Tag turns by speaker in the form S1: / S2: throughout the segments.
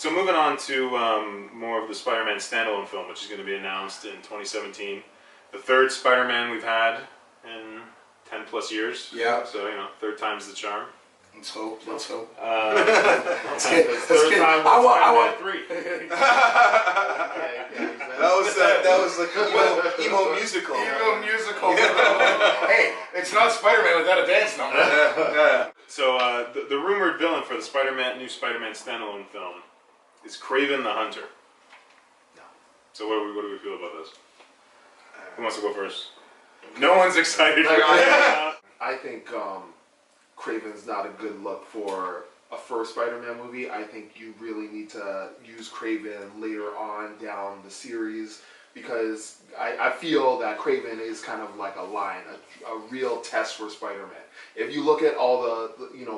S1: So moving on to more of the Spider-Man standalone film, which is going to be announced in 2017. The third Spider-Man we've had in 10 plus years.
S2: Yeah.
S1: So, you know, third time's the charm.
S2: Let's hope. Let's hope.
S1: Let's
S2: get.
S1: Third time
S2: I want
S1: 3.
S3: That was like emo musical.
S2: Emo musical. Hey, it's not Spider-Man without a dance number.
S3: Yeah.
S1: So the rumored villain for the new Spider-Man standalone film is KRAVEN the Hunter.
S2: No.
S1: So what do we feel about this? Who wants to go first? No one's excited.
S4: I think KRAVEN's not a good look for a first Spider-Man movie. I think you really need to use KRAVEN later on down the series, because I feel that KRAVEN is kind of like a real test for Spider-Man. If you look at all the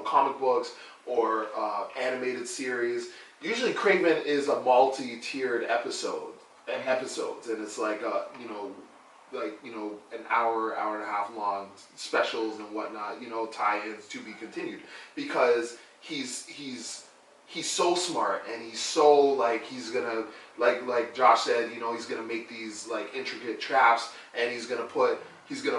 S4: comic books or animated series, usually KRAVEN is a multi-tiered episodes, and it's like an hour and a half long specials and whatnot, tie-ins to be continued, because he's so smart, and he's so he's gonna like Josh said, he's gonna make these intricate traps, and he's gonna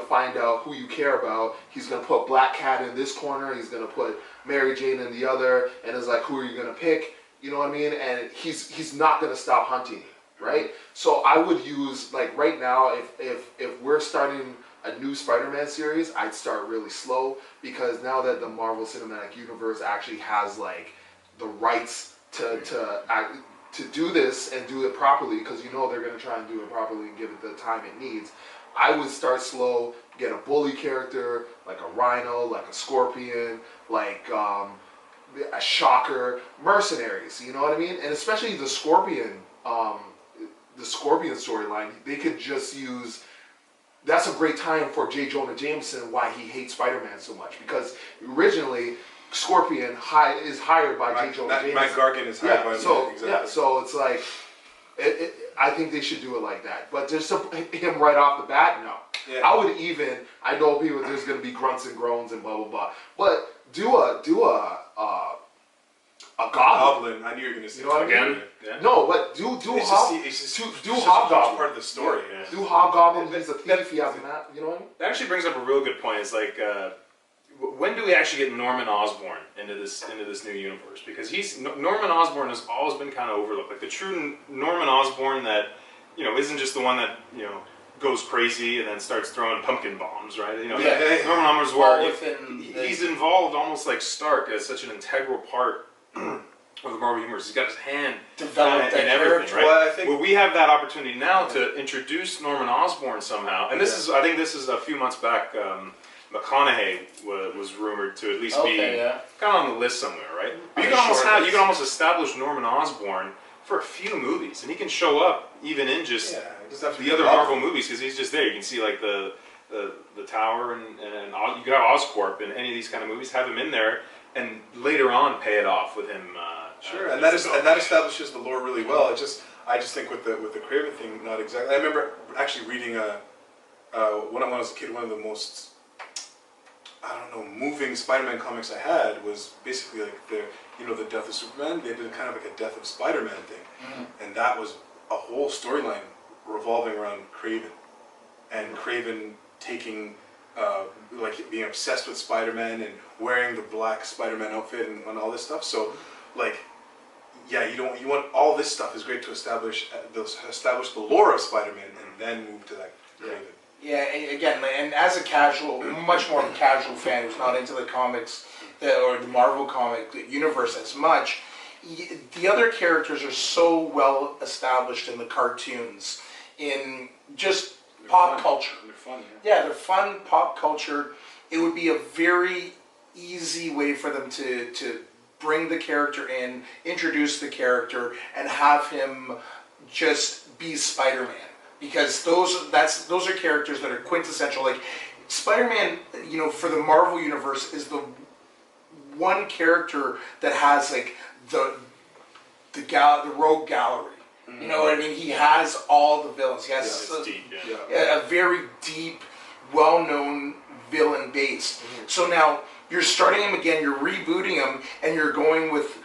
S4: find out who you care about. He's gonna put Black Cat in this corner, he's gonna put Mary Jane in the other, and it's like, who are you gonna pick? You know what I mean? And he's not gonna stop hunting you, right? So I would use, right now, if we're starting a new Spider-Man series, I'd start really slow, because now that the Marvel Cinematic Universe actually has the rights to do this and do it properly, because they're going to try and do it properly and give it the time it needs, I would start slow, get a bully character, like a Rhino, like a Scorpion, like a Shocker, mercenaries, you know what I mean? And especially the Scorpion storyline, they could just use. That's a great time for J. Jonah Jameson, why he hates Spider-Man so much, because originally Scorpion is hired by J. Jonah Jameson.
S3: Matt Gargan is hired by him. Exactly.
S4: Yeah, so it's like, I think they should do it like that. But just him right off the bat, no. Yeah. I know people, there's going to be grunts and groans and blah, blah, blah. But do a Goblin.
S3: I knew you were going to say
S4: that
S1: again. Yeah.
S4: No, but do Hobgoblin.
S1: Part of the story.
S4: Yeah. Do Hobgoblin. He's a thief. He has a map. You know what I mean?
S1: That actually brings up a real good point. It's like, when do we actually get Norman Osborn into this new universe? Because Norman Osborn has always been kind of overlooked. Like the true Norman Osborn that isn't just the one that goes crazy and then starts throwing pumpkin bombs, right? Norman Osborn, he's involved almost like Stark as such an integral part of the Marvel universe. He's got his hand
S2: developed
S1: in everything, right? Well, we have that opportunity now to introduce Norman Osborn somehow, and I think this is a few months back. McConaughey was rumored to at least be kind of on the list somewhere, right? But you can almost establish Norman Osborn for a few movies, and he can show up even in just the other Marvel movies, because he's just there. You can see the Tower, and you could have Oscorp in any of these kind of movies. Have him in there, and later on pay it off with him.
S3: Sure, and that establishes the lore really well. I just think with the KRAVEN thing, not exactly. I remember actually reading when I was a kid, one of the most moving Spider-Man comics I had was basically the death of Superman. They did kind of like a death of Spider-Man thing, and that was a whole storyline revolving around KRAVEN, and KRAVEN taking being obsessed with Spider-Man and wearing the black Spider-Man outfit and all this stuff. So you want all this stuff is great to establish the lore of Spider-Man and then move to that KRAVEN.
S2: Yeah, again, and as much more of a casual fan who's not into the comics or the Marvel comic universe as much, the other characters are so well established in the cartoons, in just pop culture.
S1: They're fun.
S2: Yeah, they're fun, pop culture. It would be a very easy way for them to bring the character in, introduce the character, and have him just be Spider-Man. Because those are characters that are quintessential. Like Spider-Man, for the Marvel universe, is the one character that has the rogue gallery. You know what I mean? He has all the villains. He has a very deep, well-known villain base. So now you're starting him again. You're rebooting him, and you're going with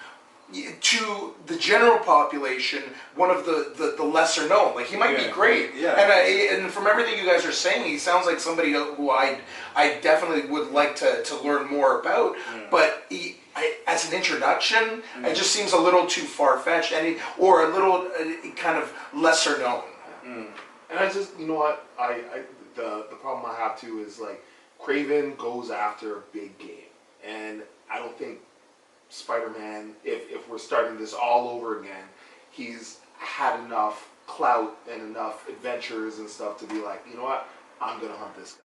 S2: to the general population, one of the lesser known. Like, he might be great, and from everything you guys are saying, he sounds like somebody who I definitely would like to learn more about. But as an introduction, it just seems a little too far fetched, or a little kind of lesser known.
S4: And I just, you know what, the problem I have too is, like, Kraven goes after big game, and I don't think Spider-Man, if we're starting this all over again, he's had enough clout and enough adventures and stuff to be like, you know what, I'm gonna hunt this guy.